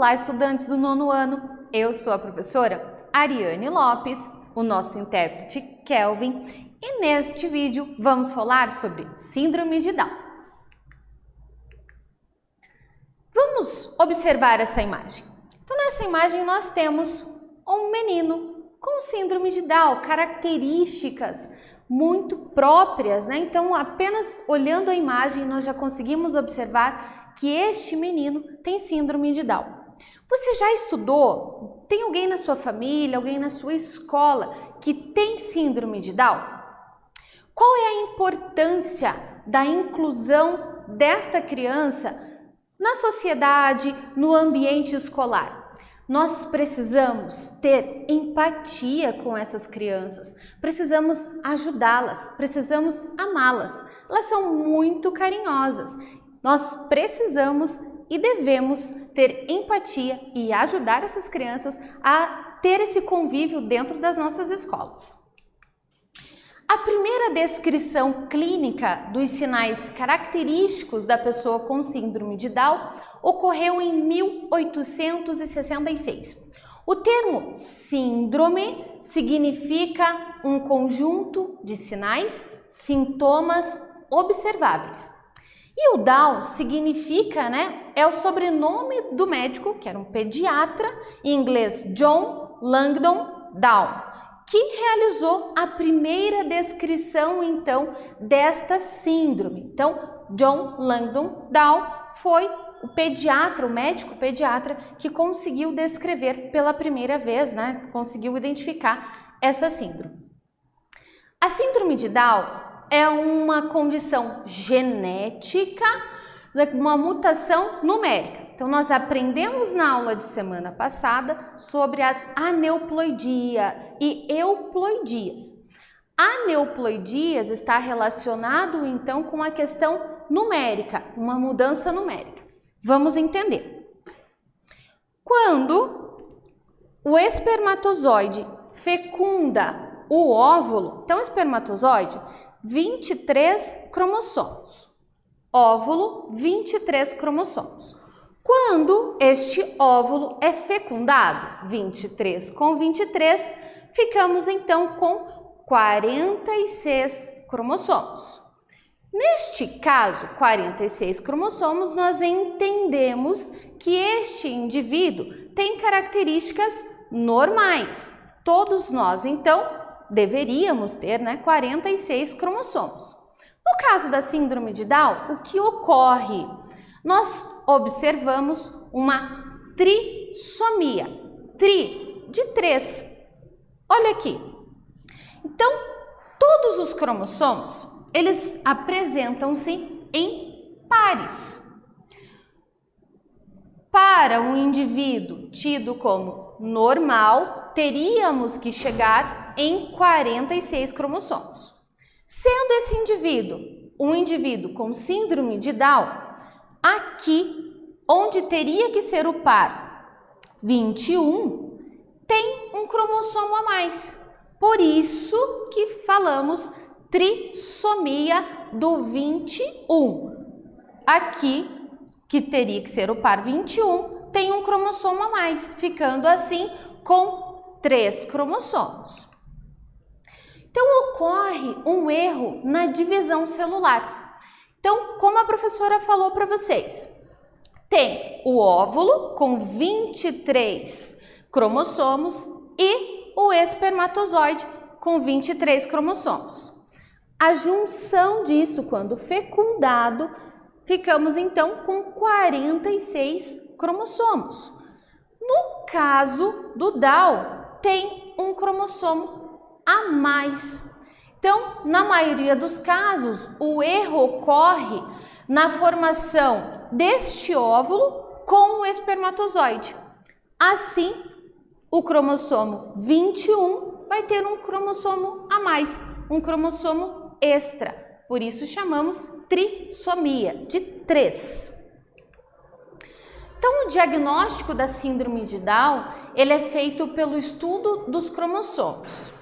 Olá, estudantes do 9º ano! Eu sou a professora Ariane Lopes, o nosso intérprete Kelvin, e neste vídeo vamos falar sobre Síndrome de Down. Vamos observar essa imagem. Então, nessa imagem nós temos um menino com Síndrome de Down, características muito próprias, né? Então, apenas olhando a imagem nós já conseguimos observar que este menino tem Síndrome de Down. Você já estudou? Tem alguém na sua família, alguém na sua escola que tem Síndrome de Down? Qual é a importância da inclusão desta criança na sociedade, no ambiente escolar? Nós precisamos ter empatia com essas crianças, precisamos ajudá-las, precisamos amá-las. Elas são muito carinhosas. Nós precisamos e devemos ter empatia e ajudar essas crianças a ter esse convívio dentro das nossas escolas. A primeira descrição clínica dos sinais característicos da pessoa com síndrome de Down ocorreu em 1866. O termo síndrome significa um conjunto de sinais, sintomas observáveis. E o Down significa, é o sobrenome do médico, que era um pediatra, em inglês John Langdon Down, que realizou a primeira descrição, então, desta síndrome. Então, John Langdon Down foi o pediatra, o médico pediatra, que conseguiu descrever pela primeira vez, conseguiu identificar essa síndrome. A síndrome de Down é uma condição genética, uma mutação numérica. Então, nós aprendemos na aula de semana passada sobre as aneuploidias e euploidias. Aneuploidias está relacionado, então, com a questão numérica, uma mudança numérica. Vamos entender. Quando o espermatozoide fecunda o óvulo, então, o espermatozoide, 23 cromossomos. Óvulo, 23 cromossomos. Quando este óvulo é fecundado, 23 com 23, ficamos então com 46 cromossomos. Neste caso, 46 cromossomos, nós entendemos que este indivíduo tem características normais. Todos nós, então, deveríamos ter 46 cromossomos. No caso da síndrome de Down, o que ocorre? Nós observamos uma trissomia. Tri, de 3. Olha aqui. Então, todos os cromossomos, eles apresentam-se em pares. Para um indivíduo tido como normal, teríamos que chegar em 46 cromossomos. Sendo esse indivíduo um indivíduo com síndrome de Down, aqui onde teria que ser o par 21, tem um cromossomo a mais. Por isso que falamos trissomia do 21. Aqui, que teria que ser o par 21, tem um cromossomo a mais, ficando assim com 3 cromossomos. Então, ocorre um erro na divisão celular. Então, como a professora falou para vocês, tem o óvulo com 23 cromossomos e o espermatozoide com 23 cromossomos. A junção disso, quando fecundado, ficamos então com 46 cromossomos. No caso do Down, tem um cromossomo a mais. Então, na maioria dos casos, o erro ocorre na formação deste óvulo com o espermatozoide. Assim, o cromossomo 21 vai ter um cromossomo a mais, um cromossomo extra. Por isso chamamos trissomia, de 3. Então, o diagnóstico da síndrome de Down, ele é feito pelo estudo dos cromossomos.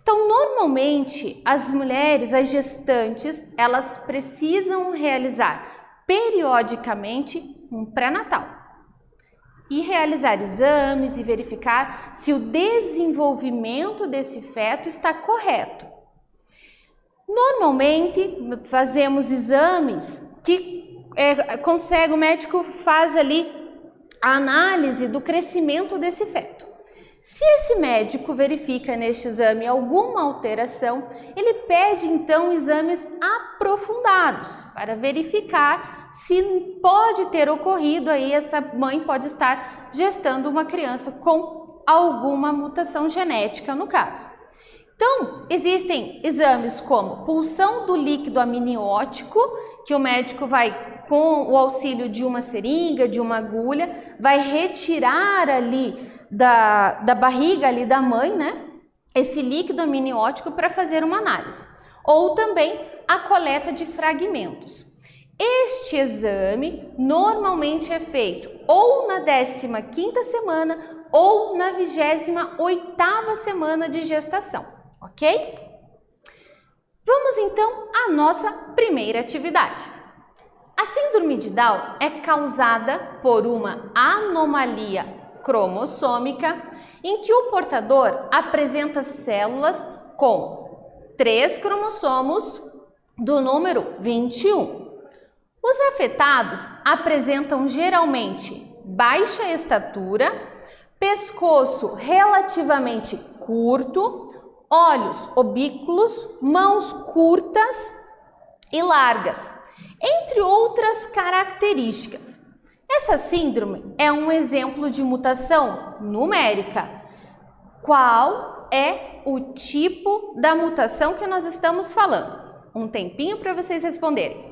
Então, normalmente, as mulheres, as gestantes, elas precisam realizar periodicamente um pré-natal. e realizar exames e verificar se o desenvolvimento desse feto está correto. Normalmente, fazemos exames que o médico faz ali a análise do crescimento desse feto. Se esse médico verifica neste exame alguma alteração, ele pede então exames aprofundados para verificar se pode ter ocorrido aí, essa mãe pode estar gestando uma criança com alguma mutação genética no caso. Então, existem exames como pulsão do líquido amniótico, que o médico vai, com o auxílio de uma seringa, de uma agulha, vai retirar ali da barriga ali da mãe, né, esse líquido amniótico para fazer uma análise. Ou também a coleta de fragmentos. Este exame normalmente é feito ou na 15ª semana ou na 28ª semana de gestação, ok? Vamos então à nossa primeira atividade. A síndrome de Down é causada por uma anomalia cromossômica em que o portador apresenta células com 3 cromossomos do número 21. Os afetados apresentam geralmente baixa estatura, pescoço relativamente curto, olhos obículos, mãos curtas e largas, entre outras características. Essa síndrome é um exemplo de mutação numérica. Qual é o tipo da mutação que nós estamos falando? Um tempinho para vocês responderem.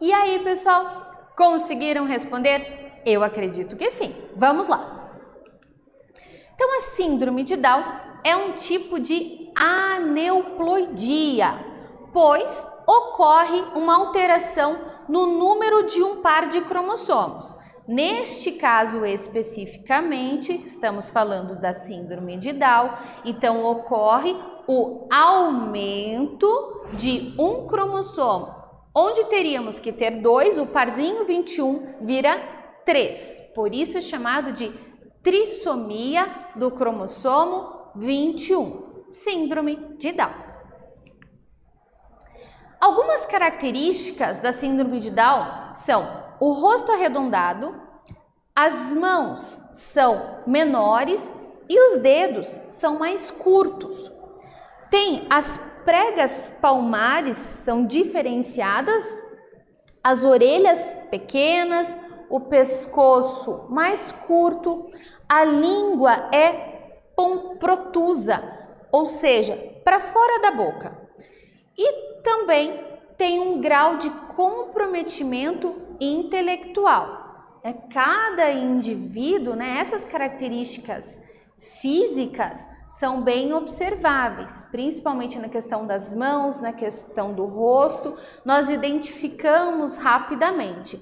E aí, pessoal, conseguiram responder? Eu acredito que sim. Vamos lá. Então, a síndrome de Down é um tipo de aneuploidia, pois ocorre uma alteração no número de um par de cromossomos. Neste caso especificamente, estamos falando da síndrome de Down, então ocorre o aumento de um cromossomo. Onde teríamos que ter 2, o parzinho 21 vira 3. Por isso é chamado de trissomia do cromossomo 21, síndrome de Down. Algumas características da síndrome de Down são o rosto arredondado, as mãos são menores e os dedos são mais curtos. Tem as pregas palmares são diferenciadas, as orelhas pequenas, o pescoço mais curto, a língua é protusa, ou seja, para fora da boca. E também tem um grau de comprometimento intelectual. Cada indivíduo, essas características físicas são bem observáveis, principalmente na questão das mãos, na questão do rosto, nós identificamos rapidamente.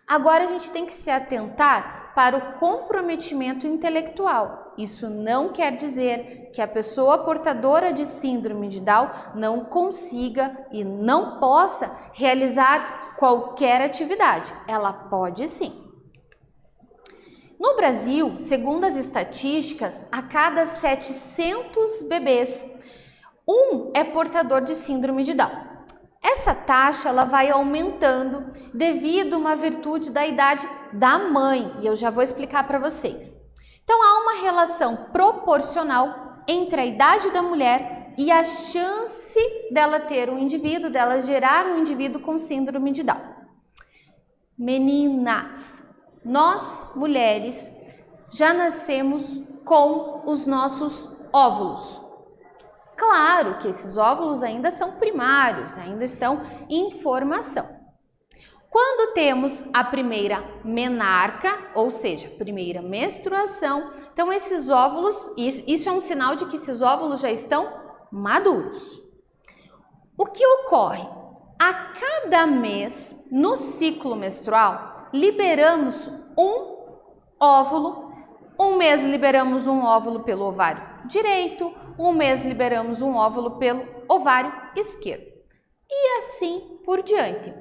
Agora a gente tem que se atentar para o comprometimento intelectual. Isso não quer dizer que a pessoa portadora de síndrome de Down não consiga e não possa realizar qualquer atividade. Ela pode sim. No Brasil, segundo as estatísticas, a cada 700 bebês, um é portador de síndrome de Down. Essa taxa ela vai aumentando devido a uma virtude da idade da mãe, e eu já vou explicar para vocês. Então, há uma relação proporcional entre a idade da mulher e a chance dela ter um indivíduo, dela gerar um indivíduo com síndrome de Down. Meninas, nós, mulheres, já nascemos com os nossos óvulos. Claro que esses óvulos ainda são primários, ainda estão em formação. Quando temos a primeira menarca, ou seja, primeira menstruação, então esses óvulos, isso é um sinal de que esses óvulos já estão maduros. O que ocorre? A cada mês, no ciclo menstrual, liberamos um óvulo. Um mês liberamos um óvulo pelo ovário direito, um mês liberamos um óvulo pelo ovário esquerdo. E assim por diante.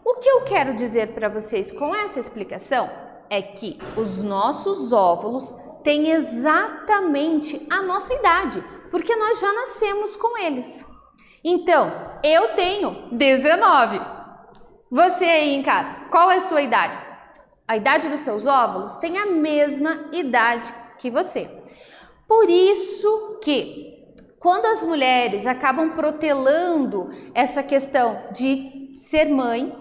O que eu quero dizer para vocês com essa explicação é que os nossos óvulos têm exatamente a nossa idade, porque nós já nascemos com eles. Então, eu tenho 19. Você aí em casa, qual é a sua idade? A idade dos seus óvulos tem a mesma idade que você. Por isso que, quando as mulheres acabam protelando essa questão de ser mãe,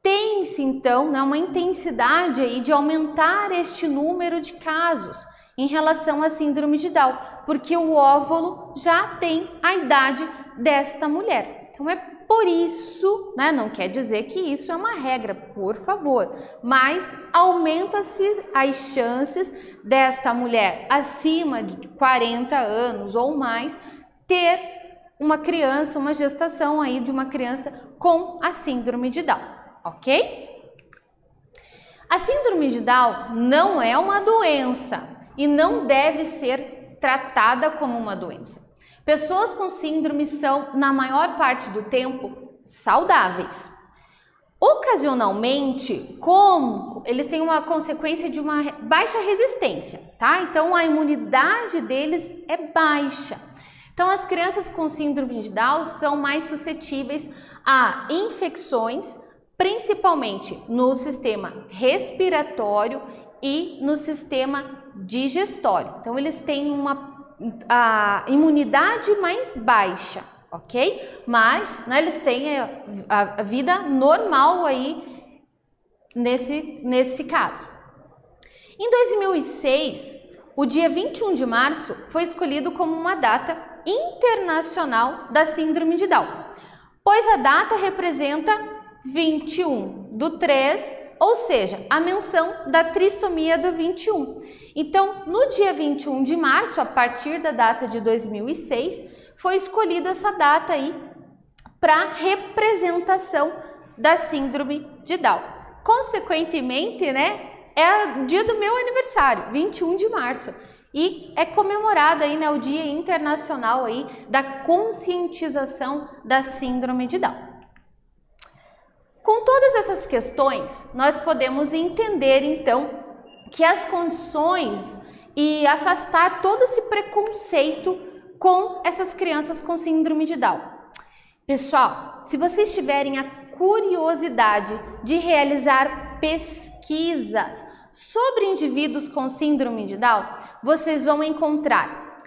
tem-se então uma intensidade aí de aumentar este número de casos em relação à síndrome de Down, porque o óvulo já tem a idade desta mulher. Então é por isso, não quer dizer que isso é uma regra, por favor, mas aumenta-se as chances desta mulher acima de 40 anos ou mais ter uma criança, uma gestação aí de uma criança com a síndrome de Down, ok? A síndrome de Down não é uma doença e não deve ser tratada como uma doença. Pessoas com síndrome são, na maior parte do tempo, saudáveis. Ocasionalmente, como eles têm uma consequência de uma baixa resistência, tá? Então, a imunidade deles é baixa. Então, as crianças com síndrome de Down são mais suscetíveis a infecções, principalmente no sistema respiratório e no sistema digestório. Então, eles têm a imunidade mais baixa, ok? Mas eles têm a vida normal aí nesse caso. Em 2006, o dia 21 de março foi escolhido como uma data internacional da síndrome de Down, pois a data representa 21 do 3, ou seja, a menção da trissomia do 21. Então, no dia 21 de março, a partir da data de 2006, foi escolhida essa data aí para representação da síndrome de Down. Consequentemente, né, é o dia do meu aniversário, 21 de março. E é comemorado aí, né, o Dia Internacional aí da conscientização da síndrome de Down. Com todas essas questões, nós podemos entender então que as condições e afastar todo esse preconceito com essas crianças com síndrome de Down. Pessoal, se vocês tiverem a curiosidade de realizar pesquisas sobre indivíduos com síndrome de Down, vocês vão encontrar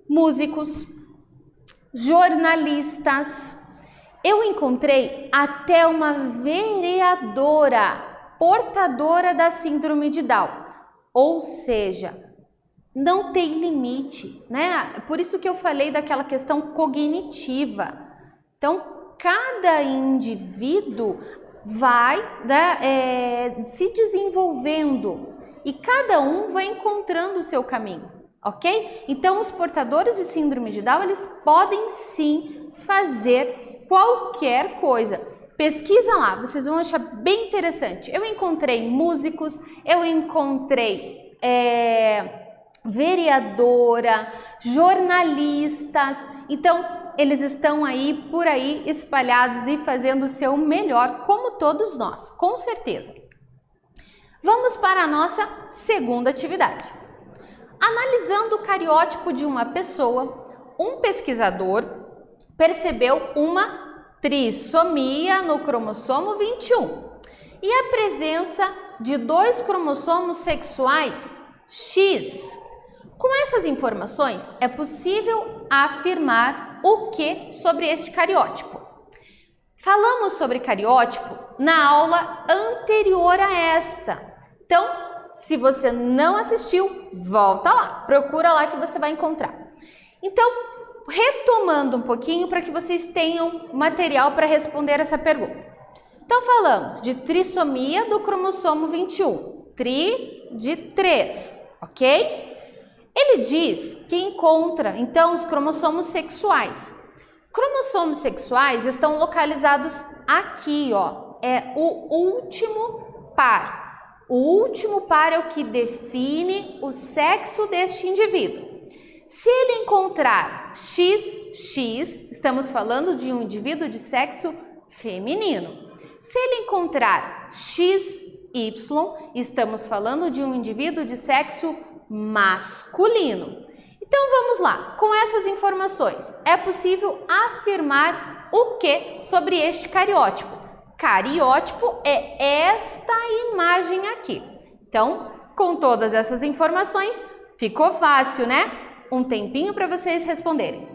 músicos, jornalistas. Eu encontrei até uma vereadora portadora da síndrome de Down, ou seja, não tem limite, né? Por isso que eu falei daquela questão cognitiva. Então, cada indivíduo vai, né, se desenvolvendo e cada um vai encontrando o seu caminho, ok? Então, os portadores de síndrome de Down, eles podem sim fazer qualquer coisa. Pesquisa lá, vocês vão achar bem interessante. Eu encontrei músicos, eu encontrei vereadora, jornalistas, então eles estão aí por aí espalhados e fazendo o seu melhor, como todos nós, com certeza. Vamos para a nossa segunda atividade. Analisando o cariótipo de uma pessoa, um pesquisador percebeu uma trissomia no cromossomo 21 e a presença de 2 cromossomos sexuais X. Com essas informações, é possível afirmar o que sobre este cariótipo? Falamos sobre cariótipo na aula anterior a esta. Então, se você não assistiu, volta lá, procura lá que você vai encontrar. Então, retomando um pouquinho para que vocês tenham material para responder essa pergunta. Então, falamos de trissomia do cromossomo 21, tri de 3, ok? Ele diz que encontra, então, os cromossomos sexuais. Cromossomos sexuais estão localizados aqui, ó, é o último par. O último par é o que define o sexo deste indivíduo. Se ele encontrar XX, estamos falando de um indivíduo de sexo feminino. Se ele encontrar XY, estamos falando de um indivíduo de sexo masculino. Então vamos lá, com essas informações, é possível afirmar o que sobre este cariótipo? Cariótipo é esta imagem aqui. Então, com todas essas informações, ficou fácil, né? Um tempinho para vocês responderem.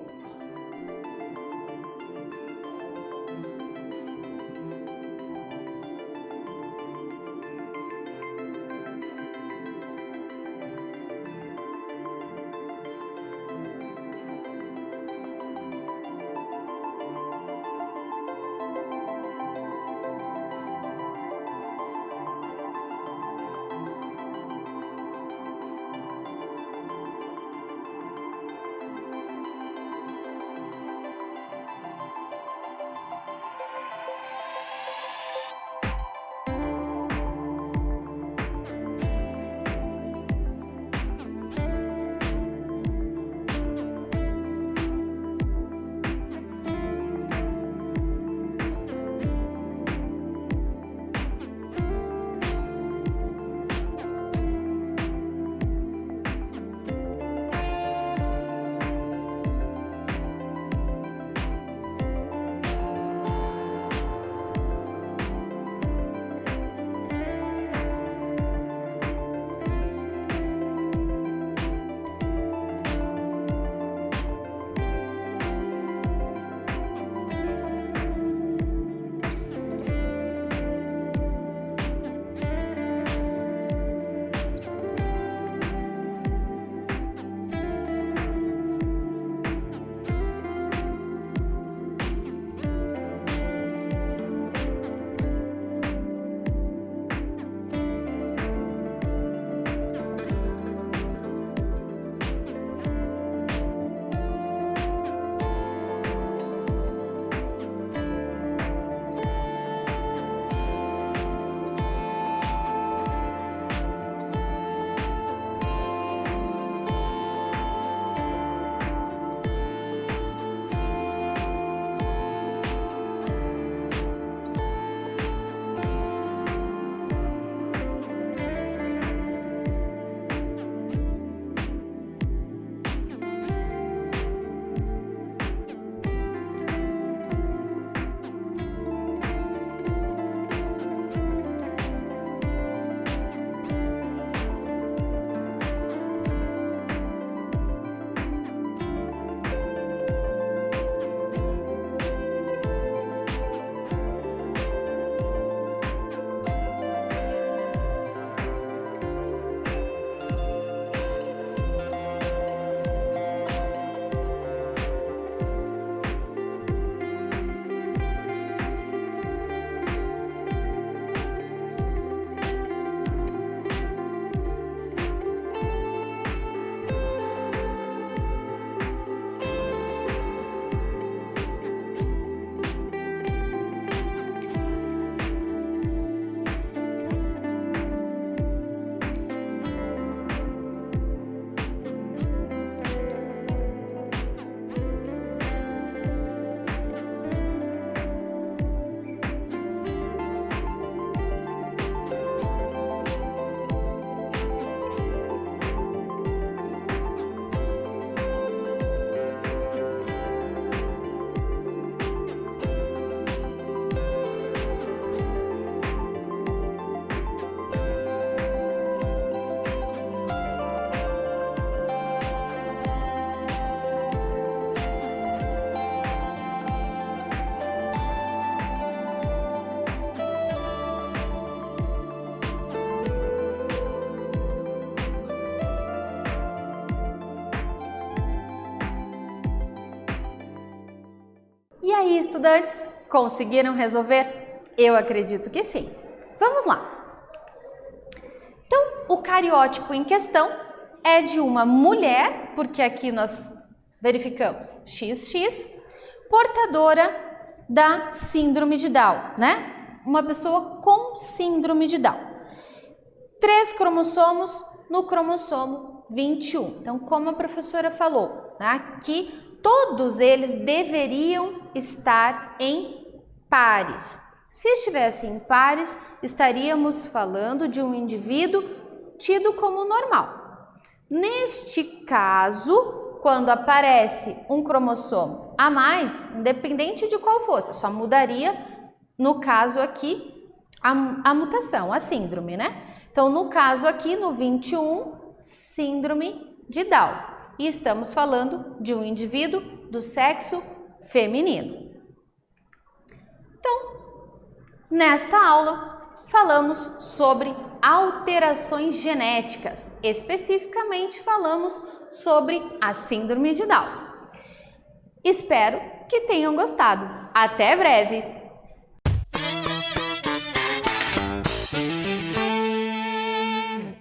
estudantes? Conseguiram resolver? Eu acredito que sim. Vamos lá. Então, o cariótipo em questão é de uma mulher, porque aqui nós verificamos XX, portadora da síndrome de Down, né? Uma pessoa com síndrome de Down. 3 cromossomos no cromossomo 21. Então, como a professora falou, né, aqui todos eles deveriam estar em pares. Se estivessem em pares, estaríamos falando de um indivíduo tido como normal. Neste caso, quando aparece um cromossomo a mais, independente de qual fosse, só mudaria, no caso aqui, a mutação, a síndrome, né? Então, no caso aqui, no 21, síndrome de Down. E estamos falando de um indivíduo do sexo feminino. Então, nesta aula, falamos sobre alterações genéticas. Especificamente, falamos sobre a síndrome de Down. Espero que tenham gostado. Até breve!